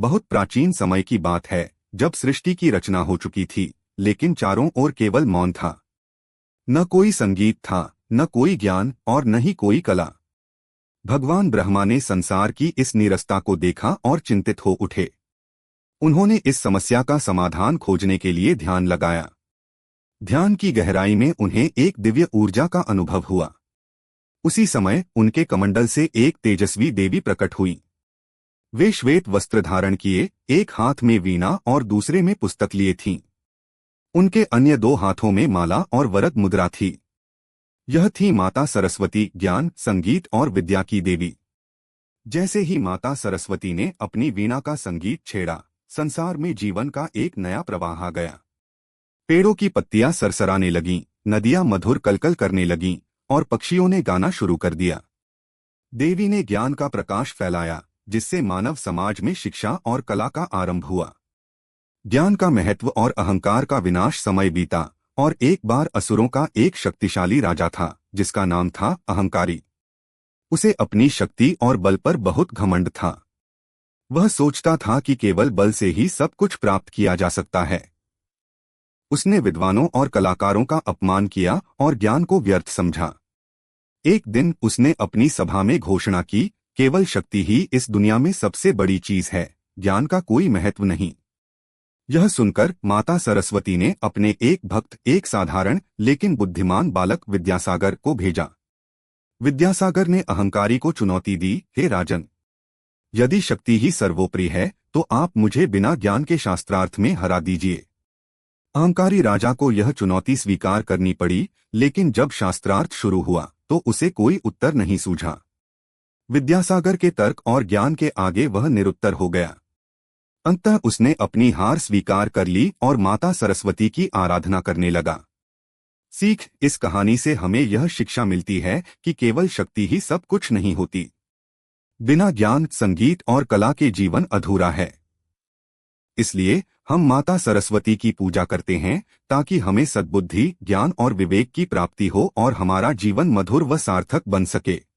बहुत प्राचीन समय की बात है, जब सृष्टि की रचना हो चुकी थी, लेकिन चारों ओर केवल मौन था। न कोई संगीत था, न कोई ज्ञान और न ही कोई कला। भगवान ब्रह्मा ने संसार की इस नीरसता को देखा और चिंतित हो उठे। उन्होंने इस समस्या का समाधान खोजने के लिए ध्यान लगाया। ध्यान की गहराई में उन्हें एक दिव्य ऊर्जा का अनुभव हुआ। उसी समय उनके कमंडल से एक तेजस्वी देवी प्रकट हुई। वे श्वेत वस्त्र धारण किए, एक हाथ में वीणा और दूसरे में पुस्तक लिए थीं। उनके अन्य दो हाथों में माला और वरद मुद्रा थी। यह थी माता सरस्वती, ज्ञान, संगीत और विद्या की देवी। जैसे ही माता सरस्वती ने अपनी वीणा का संगीत छेड़ा, संसार में जीवन का एक नया प्रवाह आ गया। पेड़ों की पत्तियां सरसराने लगीं, नदियां मधुर कलकल करने लगीं और पक्षियों ने गाना शुरू कर दिया। देवी ने ज्ञान का प्रकाश फैलाया, जिससे मानव समाज में शिक्षा और कला का आरंभ हुआ। ज्ञान का महत्व और अहंकार का विनाश। समय बीता और एक बार असुरों का एक शक्तिशाली राजा था, जिसका नाम था अहंकारी। उसे अपनी शक्ति और बल पर बहुत घमंड था। वह सोचता था कि केवल बल से ही सब कुछ प्राप्त किया जा सकता है। उसने विद्वानों और कलाकारों का अपमान किया और ज्ञान को व्यर्थ समझा। एक दिन उसने अपनी सभा में घोषणा की, केवल शक्ति ही इस दुनिया में सबसे बड़ी चीज है, ज्ञान का कोई महत्व नहीं। यह सुनकर माता सरस्वती ने अपने एक भक्त, एक साधारण लेकिन बुद्धिमान बालक विद्यासागर को भेजा। विद्यासागर ने अहंकारी को चुनौती दी, हे राजन, यदि शक्ति ही सर्वोपरि है तो आप मुझे बिना ज्ञान के शास्त्रार्थ में हरा दीजिए। अहंकारी राजा को यह चुनौती स्वीकार करनी पड़ी, लेकिन जब शास्त्रार्थ शुरू हुआ तो उसे कोई उत्तर नहीं सूझा। विद्यासागर के तर्क और ज्ञान के आगे वह निरुत्तर हो गया। अंततः उसने अपनी हार स्वीकार कर ली और माता सरस्वती की आराधना करने लगा। सीख, इस कहानी से हमें यह शिक्षा मिलती है कि केवल शक्ति ही सब कुछ नहीं होती। बिना ज्ञान, संगीत और कला के जीवन अधूरा है। इसलिए हम माता सरस्वती की पूजा करते हैं, ताकि हमें सद्बुद्धि, ज्ञान और विवेक की प्राप्ति हो और हमारा जीवन मधुर व सार्थक बन सके।